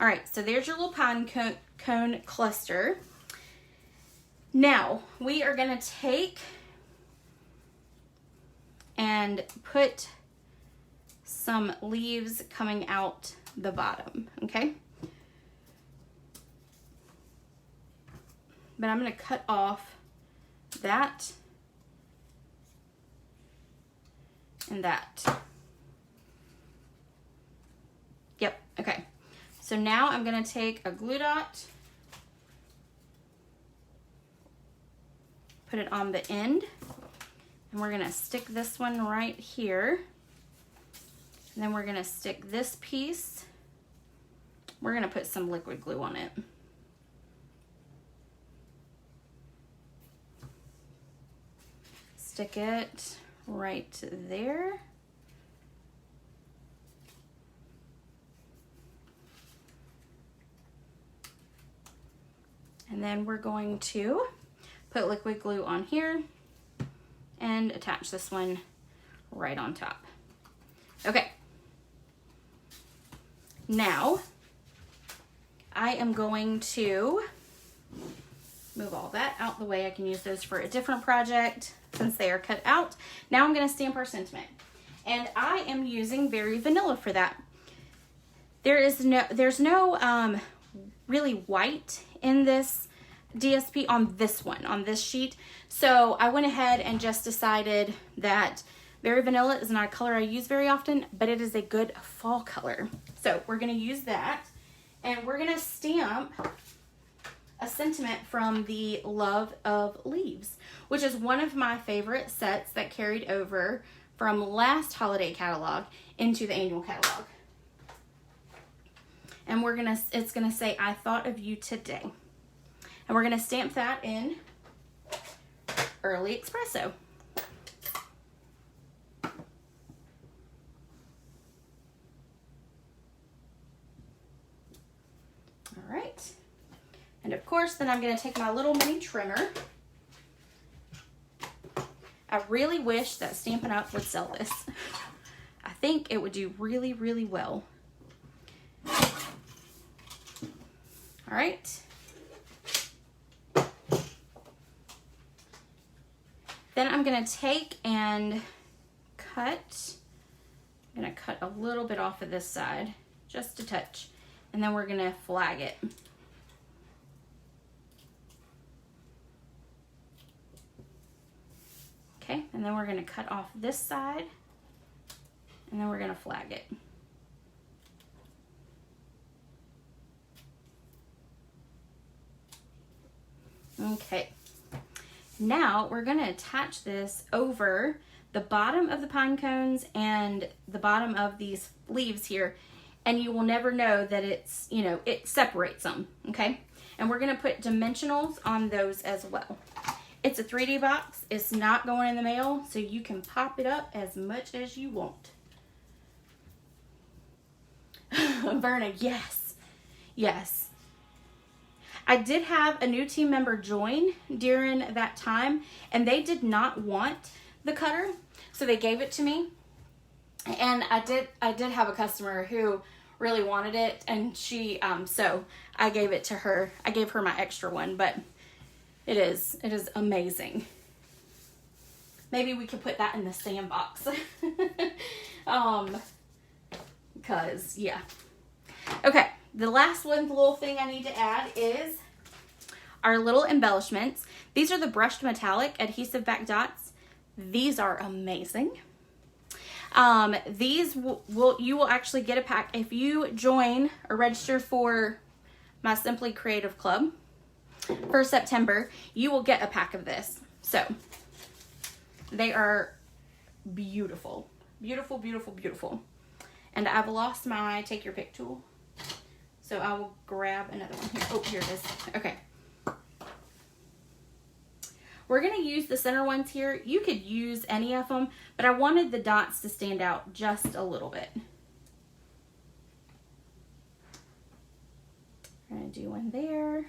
All right, so there's your little pine cone cluster. Now, we are gonna take and put some leaves coming out the bottom, okay? But I'm gonna cut off that and that. Yep, okay. So now I'm gonna take a glue dot, put it on the end, and we're gonna stick this one right here. And then we're gonna stick this piece. We're gonna put some liquid glue on it. Stick it right there. And then we're going to put liquid glue on here and attach this one right on top. Okay. Now, I am going to move all that out the way. I can use those for a different project since they are cut out. Now I'm going to stamp our sentiment. And I am using Berry Vanilla for that. There's no really white in this DSP on this one, on this sheet. So I went ahead and just decided that Berry Vanilla is not a color I use very often, but it is a good fall color. So we're gonna use that, and we're gonna stamp a sentiment from the Love of Leaves, which is one of my favorite sets that carried over from last holiday catalog into the annual catalog. And it's gonna say, I thought of you today. And we're gonna stamp that in Early Espresso. All right. And of course, then I'm gonna take my little mini trimmer. I really wish that Stampin' Up! Would sell this. I think it would do really, really well. All right. Then I'm gonna take and cut. I'm gonna cut a little bit off of this side, just a touch, and then we're gonna flag it. Okay, and then we're gonna cut off this side, and then we're gonna flag it. Okay, now we're gonna attach this over the bottom of the pine cones and the bottom of these leaves here, and you will never know that it's, you know, it separates them, okay? And we're gonna put dimensionals on those as well. It's a 3D box. It's not going in the mail, so you can pop it up as much as you want. Verna, yes. Yes. I did have a new team member join during that time, and they did not want the cutter, so they gave it to me. And I did have a customer who really wanted it, and she so I gave it to her. I gave her my extra one, but it is amazing. Maybe we could put that in the sandbox. Because yeah. Okay, the last one little thing I need to add is our little embellishments. These are the brushed metallic adhesive back dots. These are amazing. These you will actually get a pack if you join or register for my Simply Creative Club for September. You will get a pack of this. So they are beautiful, beautiful, beautiful, beautiful. And I've lost my take your pick tool, so I will grab another one here. Oh, here it is. Okay. We're going to use the center ones here. You could use any of them, but I wanted the dots to stand out just a little bit. I'm going to do one there.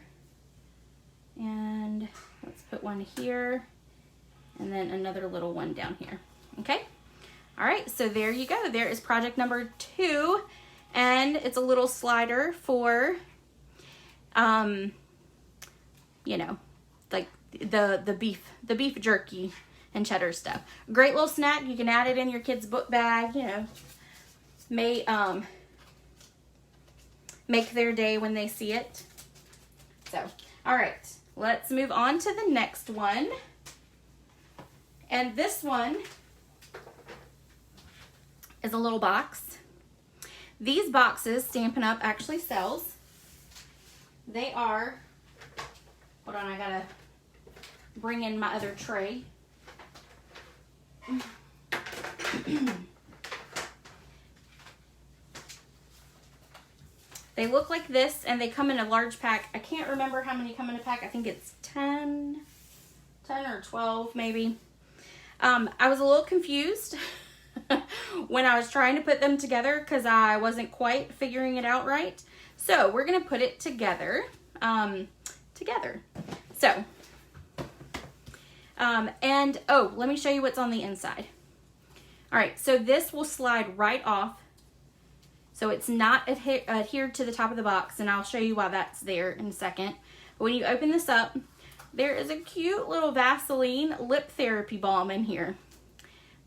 And let's put one here. And then another little one down here. Okay? All right, so there you go. There is project number 2. And it's a little slider for, you know, like the beef jerky and cheddar stuff. Great little snack. You can add it in your kid's book bag, you know. May make their day when they see it. So, all right, let's move on to the next one. And this one is a little box. These boxes Stampin' Up! Actually sells. They are, hold on, I gotta bring in my other tray. They look like this, and they come in a large pack. I can't remember how many come in a pack. I think it's 10 or 12 maybe. I was a little confused when I was trying to put them together because I wasn't quite figuring it out right. So we're gonna put it together. So, and oh, let me show you what's on the inside. All right, so this will slide right off. So it's not adhered to the top of the box, and I'll show you why that's there in a second. But when you open this up, there is a cute little Vaseline lip therapy balm in here.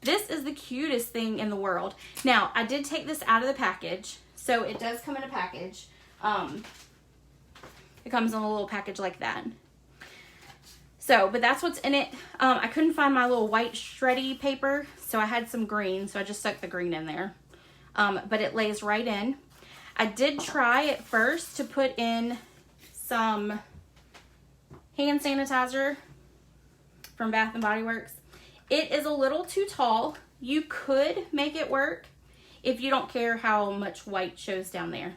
This is the cutest thing in the world. Now, I did take this out of the package, so it does come in a package. It comes in a little package like that. So, but that's what's in it. I couldn't find my little white shreddy paper, so I had some green, so I just stuck the green in there. But it lays right in. I did try at first to put in some hand sanitizer from Bath & Body Works. It is a little too tall. You could make it work if you don't care how much white shows down there.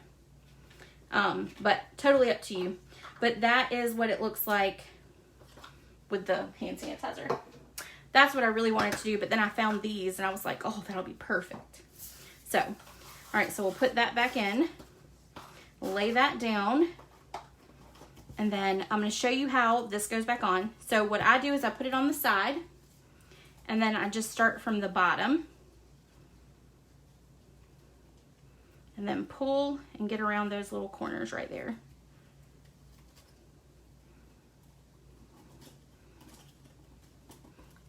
But totally up to you. But that is what it looks like with the hand sanitizer. That's what I really wanted to do, but then I found these and I was like, oh, that'll be perfect. So, all right, so we'll put that back in, lay that down, and then I'm going to show you how this goes back on. So what I do is I put it on the side, and then I just start from the bottom, and then pull and get around those little corners right there.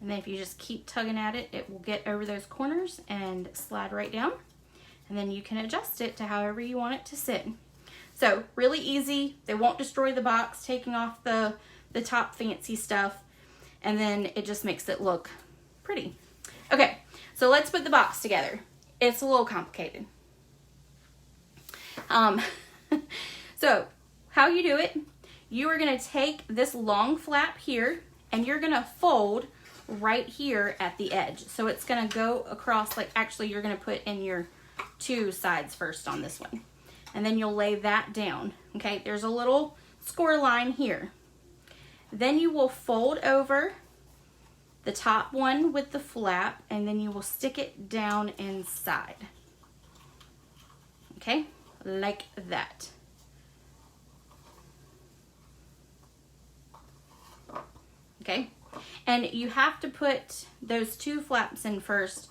And then if you just keep tugging at it, it will get over those corners and slide right down. And then you can adjust it to however you want it to sit. So really easy. They won't destroy the box, taking off the top fancy stuff. And then it just makes it look pretty. Okay, so let's put the box together. It's a little complicated. So how you do it, you are gonna take this long flap here and you're gonna fold right here at the edge. So it's gonna go across, like actually you're gonna put in your 2 sides first on this one. And then you'll lay that down, okay? There's a little score line here. Then you will fold over the top one with the flap, and then you will stick it down inside. Okay, like that. Okay, and you have to put those 2 flaps in first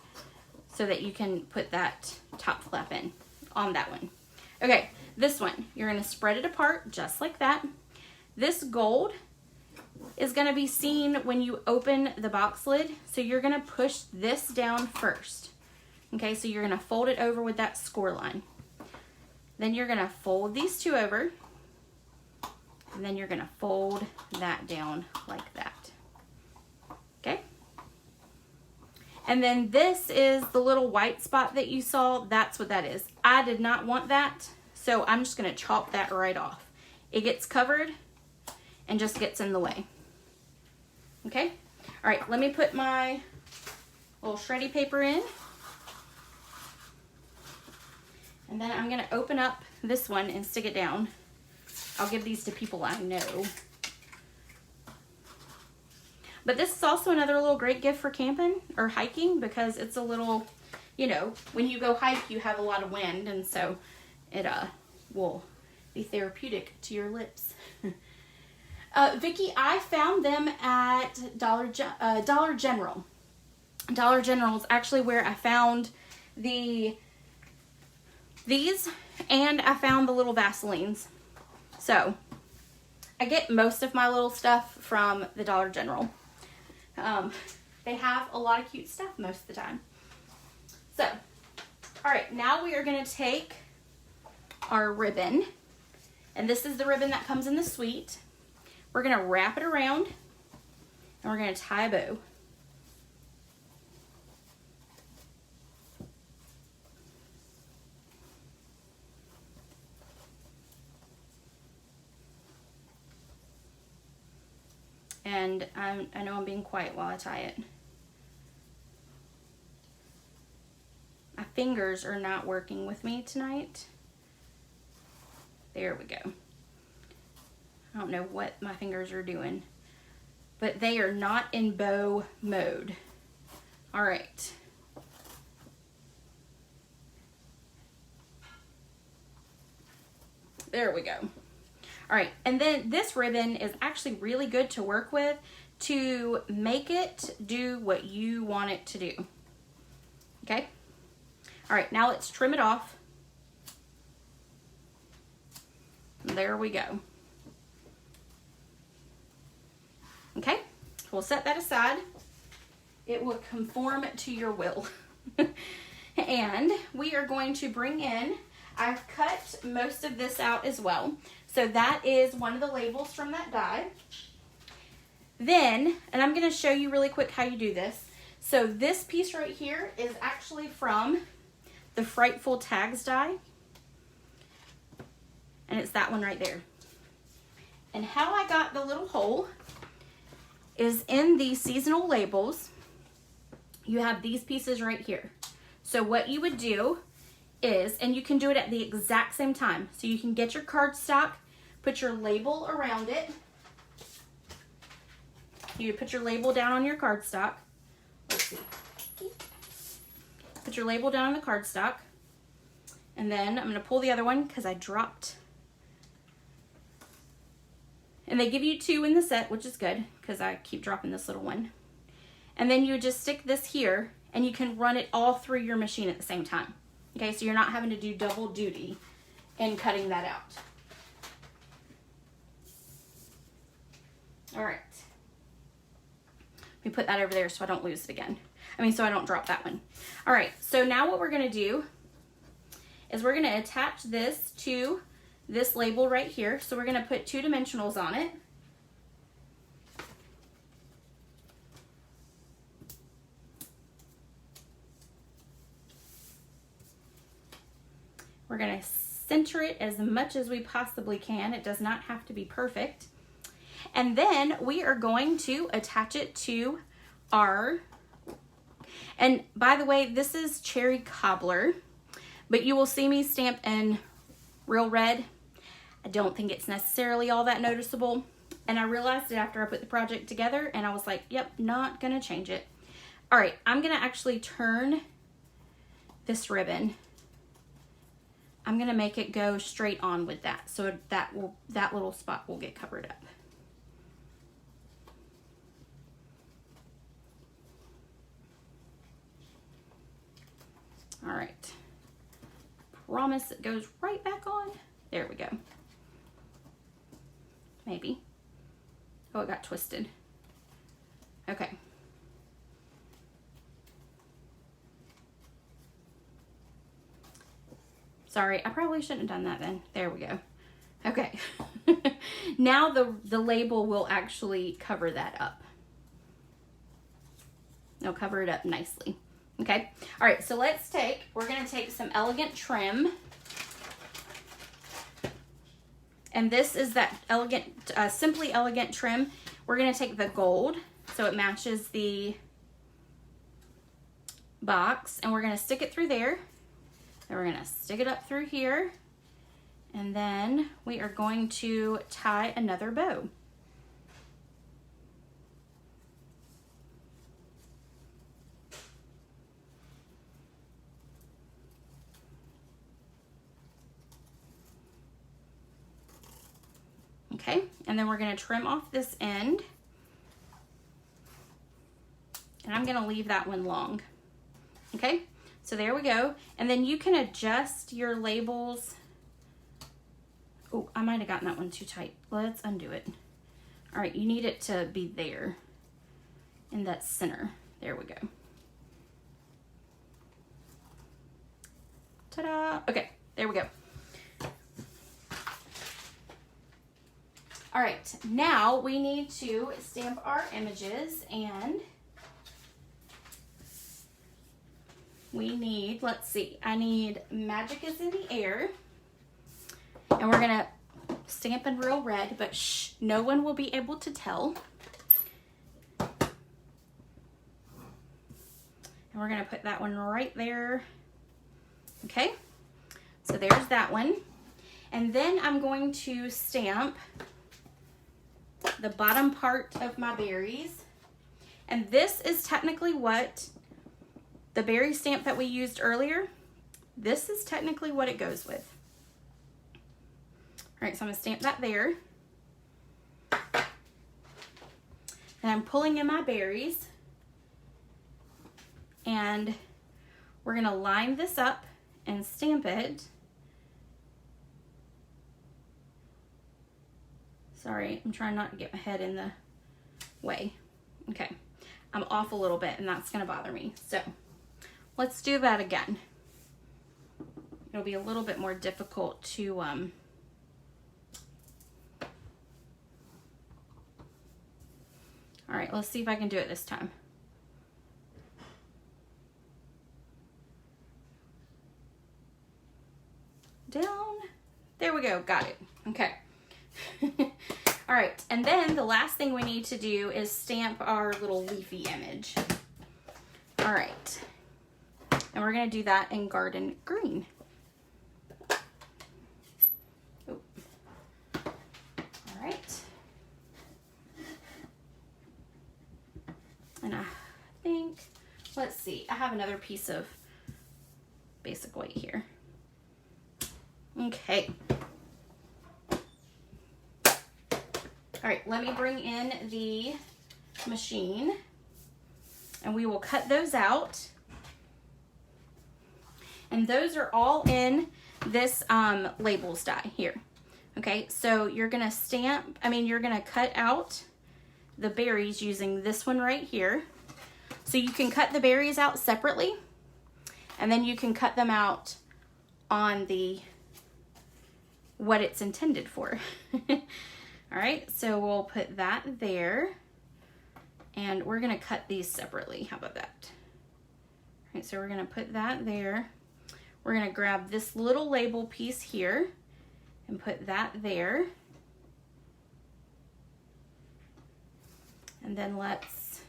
so that you can put that top flap in on that one. Okay, this one, you're gonna spread it apart just like that. This gold is gonna be seen when you open the box lid, so you're gonna push this down first. Okay, so you're gonna fold it over with that score line. Then you're gonna fold these 2 over, and then you're gonna fold that down like that. Okay? And then this is the little white spot that you saw. That's what that is. I did not want that, so I'm just gonna chop that right off. It gets covered and just gets in the way. Okay? All right, let me put my little shreddy paper in. And then I'm gonna open up this one and stick it down. I'll give these to people I know. But this is also another little great gift for camping or hiking, because it's a little, you know, when you go hike, you have a lot of wind, and so it will be therapeutic to your lips. Vicki, I found them at Dollar General. Dollar General is actually where I found these, and I found the little Vaselines. So I get most of my little stuff from the Dollar General. They have a lot of cute stuff most of the time. So, all right, now we are going to take our ribbon, and this is the ribbon that comes in the suite. We're going to wrap it around, and we're going to tie a bow. And I know I'm being quiet while I tie it. My fingers are not working with me tonight. There we go. I don't know what my fingers are doing, but they are not in bow mode. All right. There we go. All right, and then this ribbon is actually really good to work with to make it do what you want it to do. Okay? All right, now let's trim it off. There we go. Okay, we'll set that aside. It will conform to your will. And we are going to bring in, I've cut most of this out as well. So that is one of the labels from that die. Then, and I'm going to show you really quick how you do this. So this piece right here is actually from the Frightful Tags die. And it's that one right there. And how I got the little hole is in the seasonal labels. You have these pieces right here. So what you would do is, and you can do it at the exact same time. So you can get your cardstock, put your label around it. You put your label down on your cardstock. Let's see. Put your label down on the cardstock. And then I'm going to pull the other one because I dropped. And they give you 2 in the set, which is good because I keep dropping this little one. And then you just stick this here, and you can run it all through your machine at the same time. Okay, so you're not having to do double duty in cutting that out. All right. Let me put that over there so I don't lose it again. So I don't drop that one. All right, so now what we're gonna do is we're gonna attach this to this label right here. So we're gonna put 2 dimensionals on it. We're going to center it as much as we possibly can. It does not have to be perfect. And then we are going to attach it to are, and by the way, this is Cherry Cobbler, but you will see me stamp in Real Red. I don't think it's necessarily all that noticeable. And I realized it after I put the project together, and I was like, yep, not gonna change it. All right, I'm gonna actually turn this ribbon. I'm gonna make it go straight on with that, so that little spot will get covered up. All right, promise it goes right back on. There we go. Maybe. Oh, it got twisted. Okay. Sorry, I probably shouldn't have done that then. There we go. Okay. Now the label will actually cover that up. It'll cover it up nicely. Okay. All right, so we're going to take some Elegant trim. And this is that elegant, Simply Elegant trim. We're gonna take the gold, so it matches the box, and we're gonna stick it through there. Then we're gonna stick it up through here. And then we are going to tie another bow. Okay, and then we're gonna trim off this end. And I'm gonna leave that one long. Okay, so there we go. And then you can adjust your labels. Oh, I might have gotten that one too tight. Let's undo it. All right, you need it to be there in that center. There we go. Ta-da! Okay, there we go. All right, now we need to stamp our images, and we need, let's see, I need Magic is in the Air, and we're gonna stamp in Real Red, but shh, no one will be able to tell. And we're gonna put that one right there. Okay, so there's that one. And then I'm going to stamp the bottom part of my berries. And this is technically what the berry stamp that we used earlier, this is technically what it goes with. All right, so I'm gonna stamp that there. And I'm pulling in my berries. And we're gonna line this up and stamp it. Sorry, I'm trying not to get my head in the way. Okay, I'm off a little bit and that's gonna bother me. So let's do that again. It'll be a little bit more difficult to, all right, let's see if I can do it this time. Down, there we go, got it, okay. All right, and then the last thing we need to do is stamp our little leafy image. All right, and we're gonna do that in Garden Green. Oh. All right. And I think, let's see, I have another piece of basic white here. Okay. All right, let me bring in the machine and we will cut those out. And those are all in this labels die here. Okay, so you're gonna you're gonna cut out the berries using this one right here. So you can cut the berries out separately and then you can cut them out on what it's intended for. All right, so we'll put that there and we're gonna cut these separately. How about that? All right, so we're gonna put that there. We're gonna grab this little label piece here and put that there. And then let's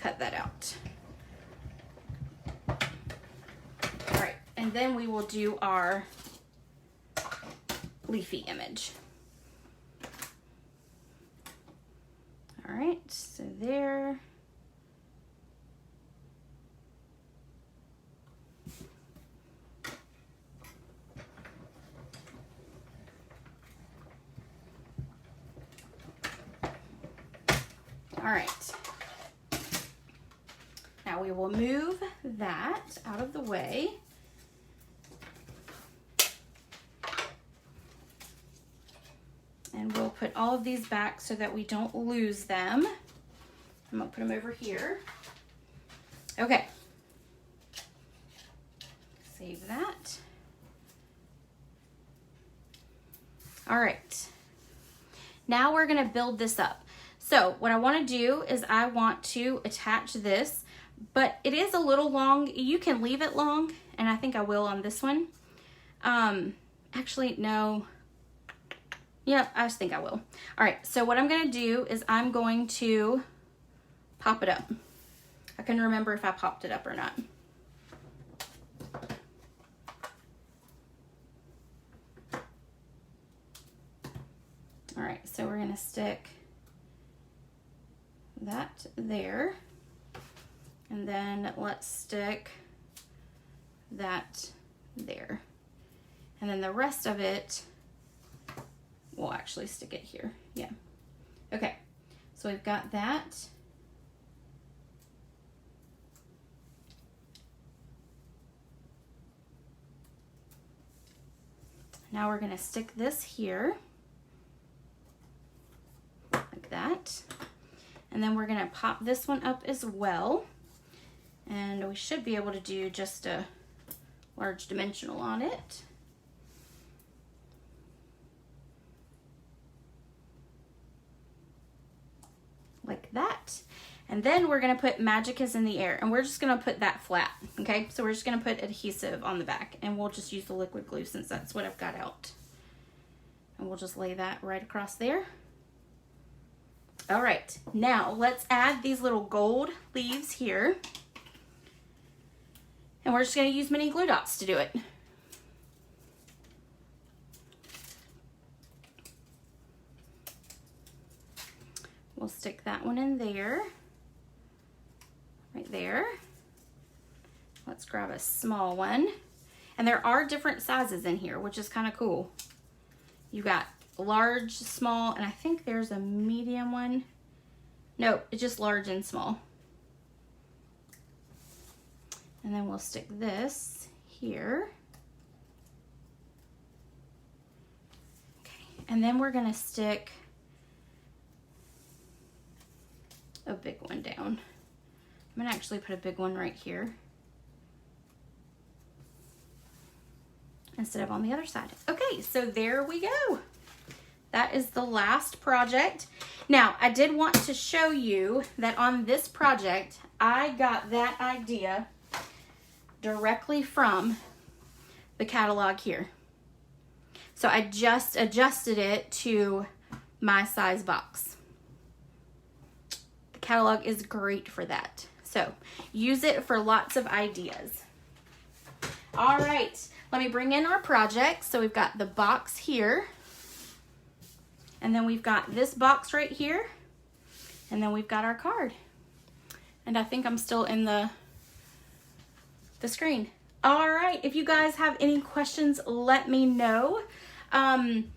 cut that out. All right, and then we will do our leafy image. All right, so there. All right, now we will move that out of the way. And we'll put all of these back so that we don't lose them. I'm gonna put them over here. Okay, save that. All right, now we're gonna build this up. So what I want to do is I want to attach this, but it is a little long. You can leave it long, and I think I will on this one. Actually, no. Yep, I just think I will. All right, so what I'm going to do is I'm going to pop it up. I can remember if I popped it up or not. All right, so we're going to stick that there, and then let's stick that there, and then the rest of it we'll actually stick it here. Yeah, okay, so we've got that. Now we're going to stick this here like that. And then we're gonna pop this one up as well. And we should be able to do just a large dimensional on it. Like that. And then we're gonna put Magic is in the Air, and we're just gonna put that flat, okay? So we're just gonna put adhesive on the back, and we'll just use the liquid glue since that's what I've got out. And we'll just lay that right across there. All right, now let's add these little gold leaves here. And we're just gonna use mini glue dots to do it. We'll stick that one in there, right there. Let's grab a small one. And there are different sizes in here, which is kind of cool. You got large, small, and I think there's a medium one. No, it's just large and small. And then we'll stick this here. Okay, and then we're gonna stick a big one down. I'm gonna actually put a big one right here instead of on the other side. Okay, so there we go. That is the last project. Now, I did want to show you that on this project, I got that idea directly from the catalog here. So I just adjusted it to my size box. The catalog is great for that. So use it for lots of ideas. All right, let me bring in our project. So we've got the box here. And then we've got this box right here. And then we've got our card. And I think I'm still in the screen. All right, if you guys have any questions, let me know. And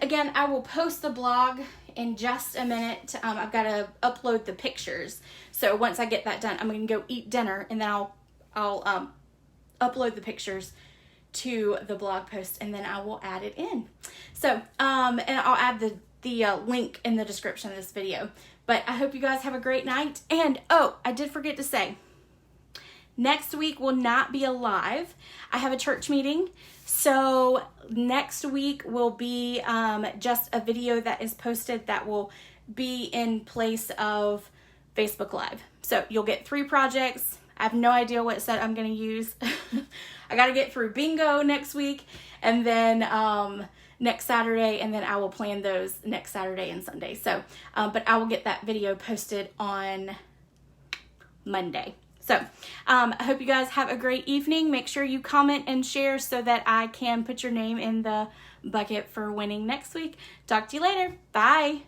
again, I will post the blog in just a minute. I've got to upload the pictures. So once I get that done, I'm going to go eat dinner, and then I'll upload the pictures to the blog post, and then I will add it in. So, and I'll add the link in the description of this video. But I hope you guys have a great night. And, oh, I did forget to say, next week will not be a live. I have a church meeting. So next week will be just a video that is posted that will be in place of Facebook Live. So you'll get 3 projects. I have no idea what set I'm going to use. I got to get through bingo next week, and then next Saturday, and then I will plan those next Saturday and Sunday. So, but I will get that video posted on Monday. So I hope you guys have a great evening. Make sure you comment and share so that I can put your name in the bucket for winning next week. Talk to you later. Bye.